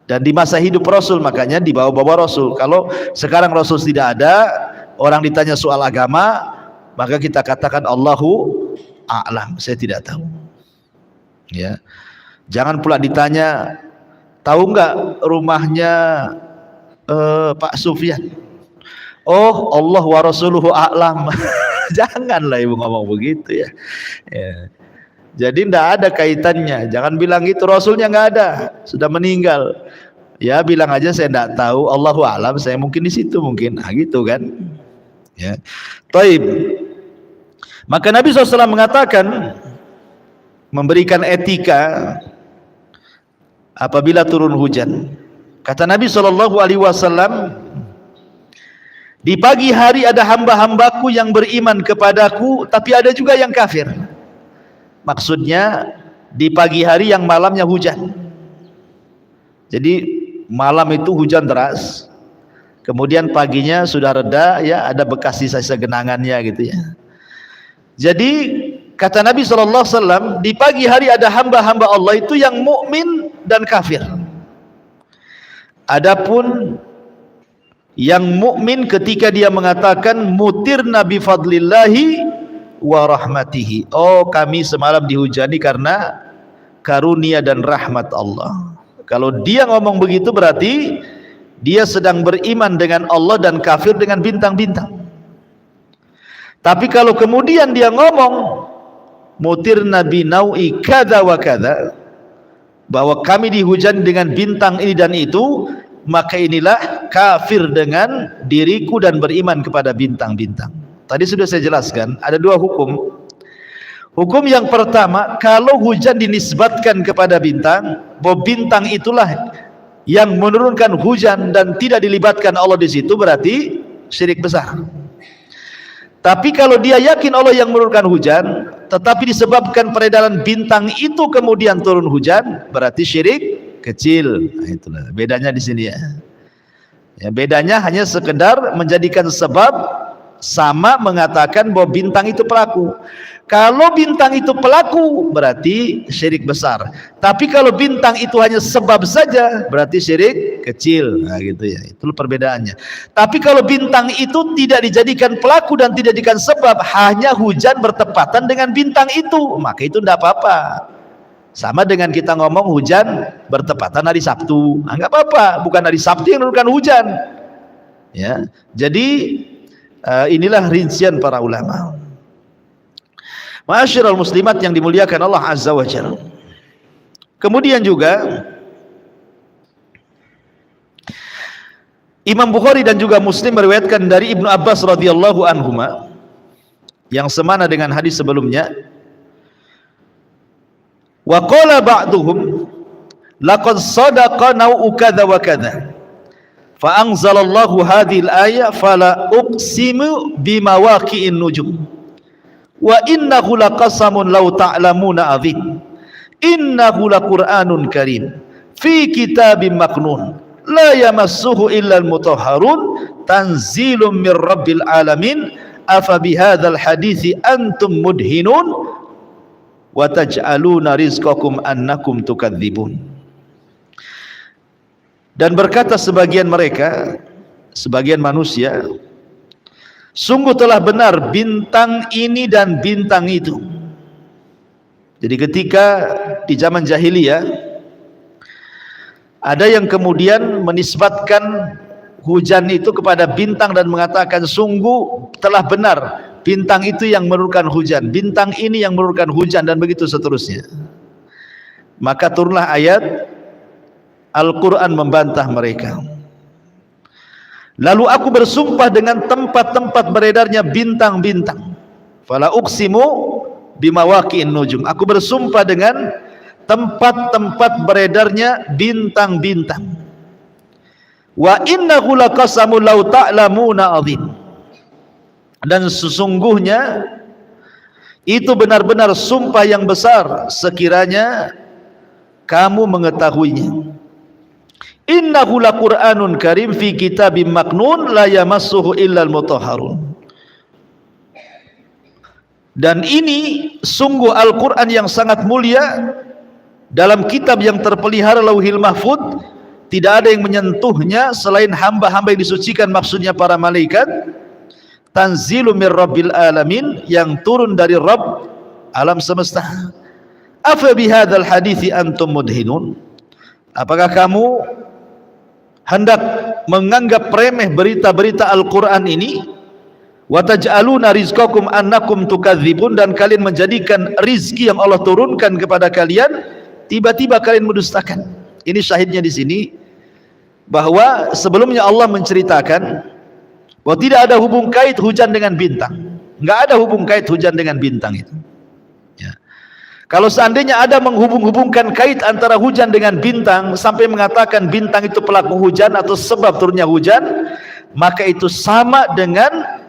A: Dan di masa hidup Rasul makanya dibawa-bawa Rasul. Kalau sekarang Rasul tidak ada, orang ditanya soal agama, maka kita katakan Allahu a'lam, saya tidak tahu. Ya, jangan pula ditanya tahu enggak rumahnya Pak Sufyan. Oh, Allah wa rasuluhu a'lam. Janganlah ibu ngomong begitu, ya. Ya. Jadi tidak ada kaitannya. Jangan bilang itu, Rasulnya nggak ada, sudah meninggal. Ya bilang aja saya tidak tahu, Allahu a'lam, saya mungkin di situ mungkin. Nah, gitu kan. Ya. Taib. Maka Nabi SAW mengatakan, memberikan etika apabila turun hujan. Kata Nabi SAW, di pagi hari ada hamba-hambaku yang beriman kepadaku, tapi ada juga yang kafir. Maksudnya di pagi hari yang malamnya hujan. Jadi malam itu hujan deras, kemudian paginya sudah reda, ya ada bekas sisa-sisa genangannya gitu ya. Jadi kata Nabi SAW, di pagi hari ada hamba-hamba Allah itu yang mukmin dan kafir. Adapun yang mukmin ketika dia mengatakan mutirna bi fadlillahi wa rahmatihi, oh kami semalam dihujani karena karunia dan rahmat Allah. Kalau dia ngomong begitu berarti dia sedang beriman dengan Allah dan kafir dengan bintang-bintang. Tapi kalau kemudian dia ngomong mutirna bi nau'i kada wa kada, bahwa kami dihujani dengan bintang ini dan itu, maka inilah kafir dengan diriku dan beriman kepada bintang-bintang. Tadi sudah saya jelaskan ada dua hukum. Hukum yang pertama, kalau hujan dinisbatkan kepada bintang, bahwa bintang itulah yang menurunkan hujan dan tidak dilibatkan Allah di situ, berarti syirik besar. Tapi kalau dia yakin Allah yang menurunkan hujan, tetapi disebabkan peredaran bintang itu kemudian turun hujan, berarti syirik kecil. Nah, itulah bedanya di sini ya. Ya, bedanya hanya sekedar menjadikan sebab, sama mengatakan bahwa bintang itu pelaku. Kalau bintang itu pelaku berarti syirik besar. Tapi kalau bintang itu hanya sebab saja berarti syirik kecil. Nah gitu ya. Itu perbedaannya. Tapi kalau bintang itu tidak dijadikan pelaku dan tidak dijadikan sebab, hanya hujan bertepatan dengan bintang itu, maka itu tidak apa-apa. Sama dengan kita ngomong hujan bertepatan hari Sabtu, nggak apa-apa. Bukan hari Sabtu yang menurunkan hujan. Ya, jadi inilah rincian para ulama. Ma'asyiral muslimat yang dimuliakan Allah Azza wa Jalla. Kemudian juga Imam Bukhari dan juga Muslim meriwayatkan dari Ibnu Abbas radhiyallahu anhuma yang semana dengan hadis sebelumnya. Wa qala ba'duhum laqad sadaqa nau'u kadza wa kadza. Fa anzalallahu hadhil ayah fala uqsimu bimawaqi'in nujum. Wa innahu laqasamun law ta'lamuna adzim. Innahu laqur'anun karim fi kitabim maknun la yamassuhu illal mutahharun tanzilun mir rabbil alamin afa bihadzal hadithi antum mudhinun wa taj'aluna rizqakum annakum tukadzibun. Dan berkata sebagian mereka, sebagian manusia, sungguh telah benar bintang ini dan bintang itu. Jadi ketika di zaman jahiliyah ada yang kemudian menisbatkan hujan itu kepada bintang dan mengatakan sungguh telah benar bintang itu yang menurunkan hujan, bintang ini yang menurunkan hujan, dan begitu seterusnya. Maka turunlah ayat Al-Quran membantah mereka. Lalu aku bersumpah dengan tempat-tempat beredarnya bintang-bintang. Fala uqsimu bimawaqi'in nujum. Aku bersumpah dengan tempat-tempat beredarnya bintang-bintang. Wa innahu laqasamun law ta'lamuna adzim. Dan sesungguhnya itu benar-benar sumpah yang besar sekiranya kamu mengetahuinya. Innahu laqur'anun karim fi kitabim maknun la yamassuhu illal mutahharun. Dan ini sungguh Al-Quran yang sangat mulia dalam kitab yang terpelihara Lauhil Mahfud, tidak ada yang menyentuhnya selain hamba-hamba yang disucikan, maksudnya para malaikat. Tanzilu mir rabbil alamin, yang turun dari Rabb alam semesta. Afa bihadzal hadithi antum mudhinun. Apakah kamu hendak menganggap remeh berita-berita Al-Quran ini? Wa taj'aluna rizqakum annakum tukadzibun, dan kalian menjadikan rizki yang Allah turunkan kepada kalian tiba-tiba kalian mendustakan. Ini syahidnya di sini bahwa sebelumnya Allah menceritakan bahwa tidak ada hubung kait hujan dengan bintang. Enggak ada hubung kait hujan dengan bintang itu. Ya. Kalau seandainya ada menghubung-hubungkan kait antara hujan dengan bintang sampai mengatakan bintang itu pelaku hujan atau sebab turunnya hujan, maka itu sama dengan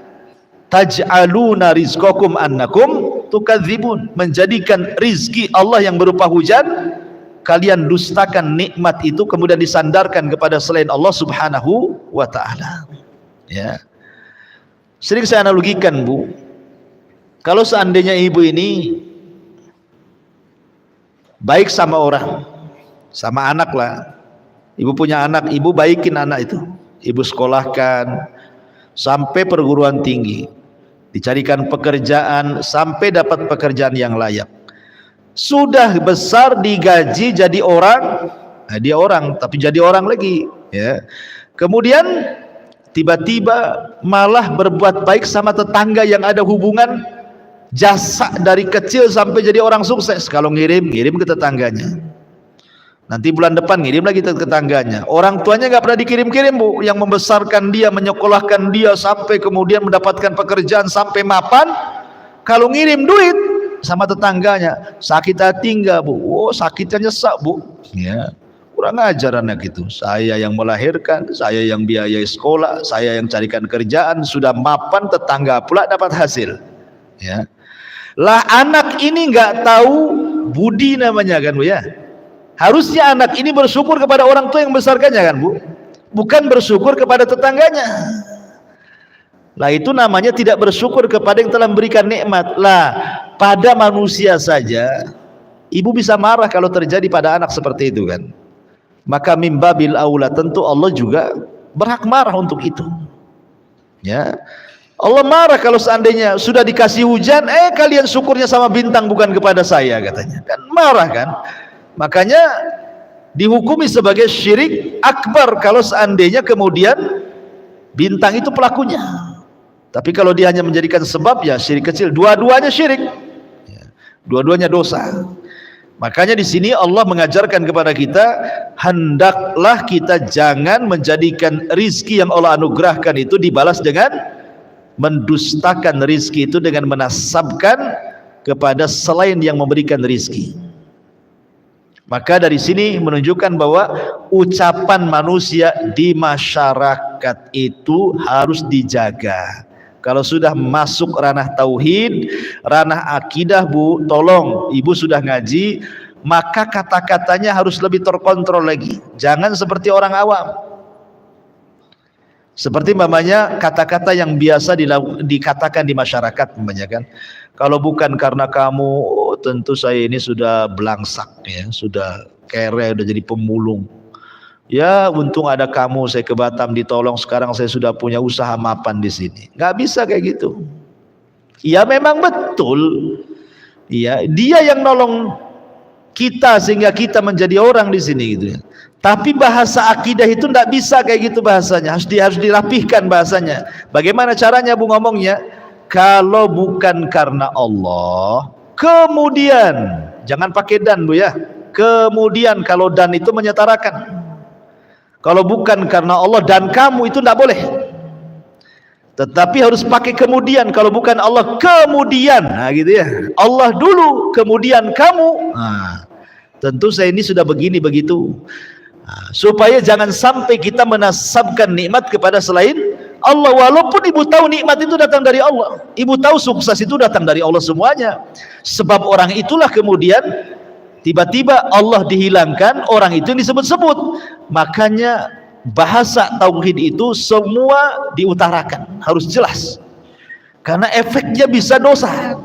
A: taj'aluna rizqakum annakum tukadzibun, menjadikan rizki Allah yang berupa hujan kalian dustakan nikmat itu kemudian disandarkan kepada selain Allah Subhanahu wa ta'ala. Ya. Sering saya analogikan, Bu, kalau seandainya ibu ini baik sama orang, sama anak lah, ibu punya anak, ibu baikin anak itu, ibu sekolahkan sampai perguruan tinggi, dicarikan pekerjaan sampai dapat pekerjaan yang layak, sudah besar digaji jadi orang, nah dia orang tapi jadi orang lagi, ya. Kemudian tiba-tiba malah berbuat baik sama tetangga yang ada hubungan jasa dari kecil sampai jadi orang sukses. Kalau ngirim ke tetangganya, nanti bulan depan ngirim lagi ke tetangganya. Orang tuanya nggak pernah dikirim-kirim, Bu, yang membesarkan dia, menyekolahkan dia sampai kemudian mendapatkan pekerjaan sampai mapan. Kalau ngirim duit sama tetangganya, sakit hati enggak, Bu? Oh, sakitnya nyesek, Bu, ya. kurang ajar anak itu. Saya yang melahirkan, saya yang biayai sekolah, saya yang carikan kerjaan, sudah mapan, tetangga pula dapat hasil. Ya. Lah anak ini nggak tahu budi namanya kan Bu ya. Harusnya anak ini bersyukur kepada orang tua yang membesarkannya kan Bu, bukan bersyukur kepada tetangganya. Lah itu namanya tidak bersyukur kepada yang telah memberikan nikmat. Lah pada manusia saja ibu bisa marah kalau terjadi pada anak seperti itu kan. Maka mimbabil aula tentu Allah juga berhak marah untuk itu. Ya. Allah marah kalau seandainya sudah dikasih hujan, kalian syukurnya sama bintang bukan kepada saya katanya. Kan marah kan? Makanya dihukumi sebagai syirik akbar kalau seandainya kemudian bintang itu pelakunya. Tapi kalau dia hanya menjadikan sebab, ya syirik kecil. Dua-duanya syirik. Ya. Dua-duanya dosa. Makanya di sini Allah mengajarkan kepada kita, hendaklah kita jangan menjadikan rizki yang Allah anugerahkan itu dibalas dengan mendustakan rizki itu dengan menasabkan kepada selain yang memberikan rizki. Maka dari sini menunjukkan bahwa ucapan manusia di masyarakat itu harus dijaga. Kalau sudah masuk ranah tauhid, ranah akidah Bu, tolong ibu sudah ngaji, maka kata-katanya harus lebih terkontrol lagi. Jangan seperti orang awam. Seperti mamanya kata-kata yang biasa dikatakan di masyarakat mamanya kan. Kalau bukan karena kamu, tentu saya ini sudah belangsak ya, sudah kere, sudah jadi pemulung. Ya untung ada kamu, saya ke Batam ditolong, sekarang saya sudah punya usaha mapan di sini. Nggak bisa kayak gitu. Ya memang betul. Ya dia yang nolong kita sehingga kita menjadi orang di sini gitu ya. Tapi bahasa akidah itu tidak bisa kayak gitu bahasanya, harus dirapihkan bahasanya. Bagaimana caranya Bu ngomongnya? Kalau bukan karena Allah, kemudian jangan pakai dan Bu ya. Kemudian kalau dan itu menyetarakan. Kalau bukan karena Allah dan kamu itu tidak boleh. Tetapi harus pakai kemudian. Kalau bukan Allah kemudian, nah gitu ya. Allah dulu, kemudian kamu. Nah, tentu saya ini sudah begini begitu. Supaya jangan sampai kita menasabkan nikmat kepada selain Allah, walaupun ibu tahu nikmat itu datang dari Allah, ibu tahu sukses itu datang dari Allah semuanya. Sebab orang itulah kemudian tiba-tiba Allah dihilangkan, orang itu yang disebut-sebut. Makanya bahasa tauhid itu semua diutarakan, harus jelas. Karena efeknya bisa dosa.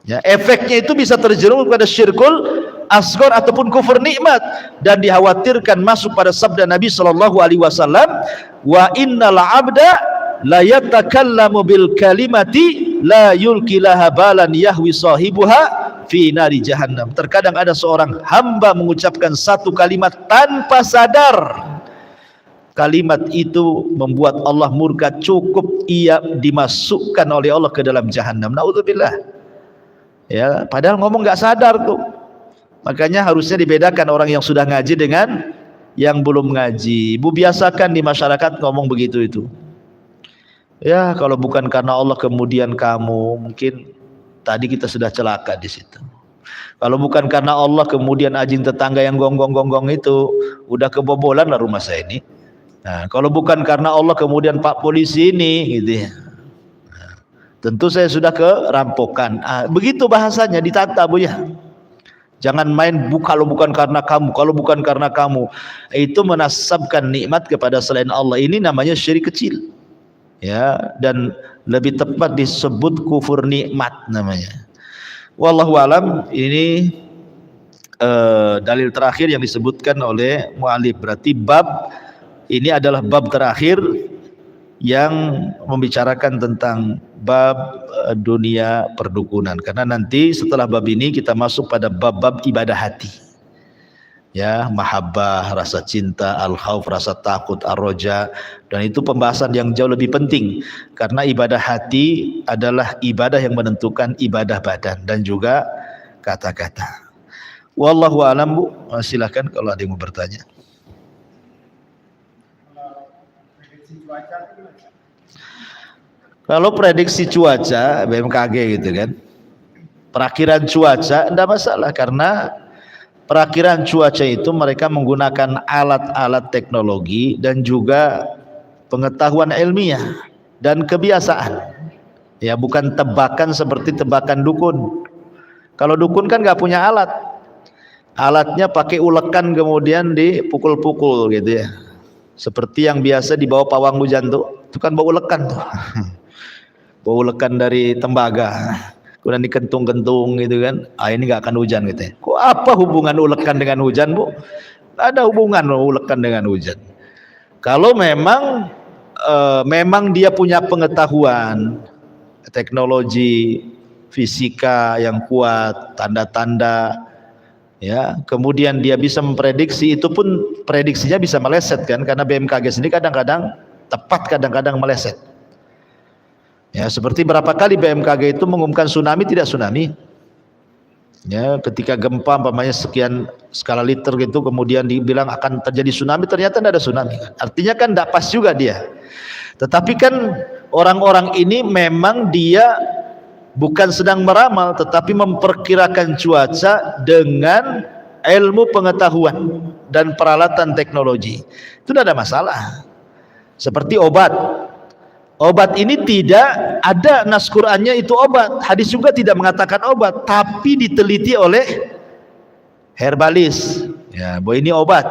A: Ya, efeknya itu bisa terjerumus pada syirkul asghar ataupun kufur nikmat, dan dikhawatirkan masuk pada sabda Nabi sallallahu alaihi wasallam, wa innal abda la yatakallamu bil kalimati la yulqilaha balan yahwi sahibuha fi nari jahannam. Terkadang ada seorang hamba mengucapkan satu kalimat tanpa sadar, kalimat itu membuat Allah murka, cukup ia dimasukkan oleh Allah ke dalam jahannam. Naudzubillah. Ya, padahal ngomong nggak sadar tuh. Makanya harusnya dibedakan orang yang sudah ngaji dengan yang belum ngaji. Ibu biasakan di masyarakat ngomong begitu itu. Ya, kalau bukan karena Allah kemudian kamu, mungkin tadi kita sudah celaka di situ. Kalau bukan karena Allah kemudian anjing tetangga yang gonggong-gonggong itu udah kebobolan lah rumah saya ini. Nah, kalau bukan karena Allah kemudian Pak polisi ini gitu ya. Nah, tentu saya sudah kerampokan. Begitu bahasanya ditata Bu ya. Jangan main kalau bukan karena kamu, kalau bukan karena kamu. Itu menasabkan nikmat kepada selain Allah. Ini namanya syirik kecil. Ya, dan lebih tepat disebut kufur nikmat namanya. Wallahu alam. Ini dalil terakhir yang disebutkan oleh mu'alif. Berarti bab ini adalah bab terakhir yang membicarakan tentang bab dunia perdukunan, karena nanti setelah bab ini kita masuk pada bab-bab ibadah hati ya, mahabbah, rasa cinta, al-khauf, rasa takut, ar-roja, dan itu pembahasan yang jauh lebih penting karena ibadah hati adalah ibadah yang menentukan ibadah badan dan juga kata-kata. Wallahu a'lam Bu. Silakan kalau ada yang mau bertanya. Kalau prediksi cuaca BMKG gitu kan, perakhiran cuaca tidak masalah, karena Perakhiran cuaca itu mereka menggunakan alat-alat teknologi dan juga pengetahuan ilmiah dan kebiasaan. Ya, bukan tebakan seperti tebakan dukun. Kalau dukun kan nggak punya alat. Alatnya pakai ulekan kemudian dipukul-pukul gitu ya. Seperti yang biasa dibawa pawang hujan tuh. Itu kan bawa ulekan tuh. Bawa ulekan dari tembaga. Kemudian dikentung-kentung gitu kan. Ah, ini nggak akan hujan gitu ya. Kok apa hubungan ulekan dengan hujan, Bu? Nggak ada hubungan ulekan dengan hujan. Kalau memang memang dia punya pengetahuan teknologi fisika yang kuat, tanda-tanda, ya, kemudian dia bisa memprediksi, itu pun prediksinya bisa meleset kan, karena BMKG sendiri kadang-kadang tepat, kadang-kadang meleset. Ya, seperti berapa kali BMKG itu mengumumkan tsunami, tidak tsunami. Ya, ketika gempa umpamanya sekian skala liter gitu, kemudian dibilang akan terjadi tsunami, ternyata tidak ada tsunami. Artinya kan tidak pas juga dia. Tetapi kan orang-orang ini memang dia bukan sedang meramal, tetapi memperkirakan cuaca dengan ilmu pengetahuan dan peralatan teknologi. Itu tidak ada masalah. Seperti obat. Obat ini tidak ada nas Qur'annya itu obat, hadis juga tidak mengatakan obat, tapi diteliti oleh herbalis. Ya, bahwa ini obat.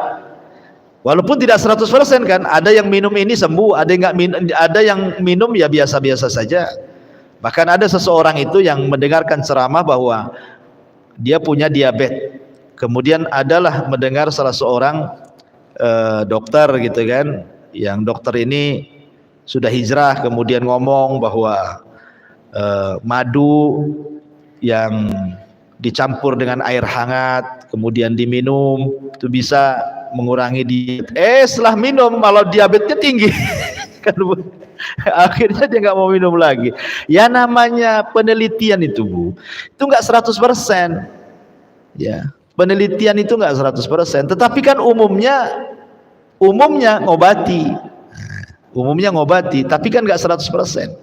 A: Walaupun tidak 100% kan, ada yang minum ini sembuh, ada yang nggak minum, ada yang minum ya biasa-biasa saja. Bahkan ada seseorang itu yang mendengarkan ceramah bahwa dia punya diabetes. Kemudian adalah mendengar salah seorang dokter gitu kan, yang dokter ini sudah hijrah, kemudian ngomong bahwa madu yang dicampur dengan air hangat kemudian diminum itu bisa mengurangi diabetes. Setelah minum malah diabetesnya tinggi. Kan akhirnya dia nggak mau minum lagi. Ya namanya penelitian itu, Bu, itu nggak 100%. Ya, penelitian itu nggak 100%, tetapi kan umumnya ngobati. Umumnya ngobati, tapi kan nggak 100%.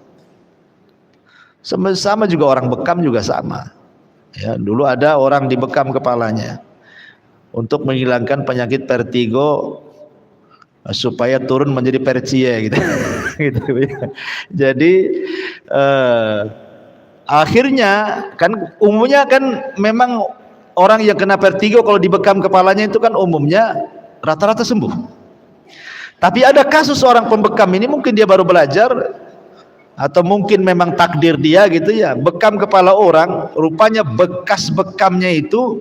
A: Sama juga orang bekam juga sama. Ya, dulu ada orang dibekam kepalanya untuk menghilangkan penyakit vertigo supaya turun menjadi percie gitu. Gitu ya. Jadi akhirnya kan umumnya kan memang orang yang kena vertigo kalau dibekam kepalanya itu kan umumnya rata-rata sembuh. Tapi ada kasus orang pembekam ini mungkin dia baru belajar atau mungkin memang takdir dia gitu ya, bekam kepala orang, rupanya bekas bekamnya itu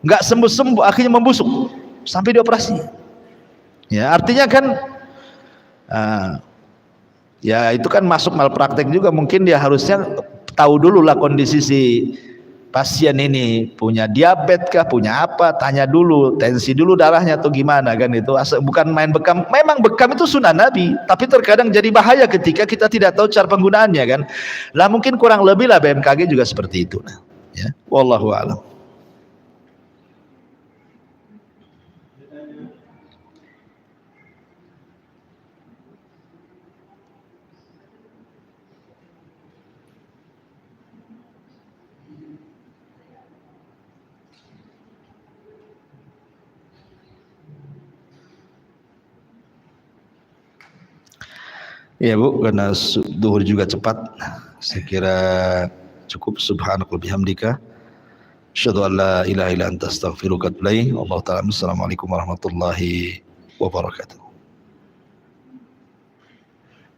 A: nggak sembuh-sembuh, akhirnya membusuk sampai dioperasi. Ya, artinya kan ya itu kan masuk malpraktek juga. Mungkin dia harusnya tahu dulu lah kondisi si pasien ini, punya diabetes kah, punya apa, tanya dulu, tensi dulu darahnya atau gimana kan. Itu bukan main bekam. Memang bekam itu sunnah Nabi, tapi terkadang jadi bahaya ketika kita tidak tahu cara penggunaannya kan. Lah mungkin kurang lebih lah BMKG juga seperti itu. Nah, ya, wallahu a'lam. Ya Bu, karena duhur juga cepat, saya kira cukup. Subhanakallahumma bihamdika, asyhadu an la ilaha illa anta astaghfiruka wa atubu ilaik. Wallahu ta'ala. Assalamualaikum warahmatullahi wabarakatuh.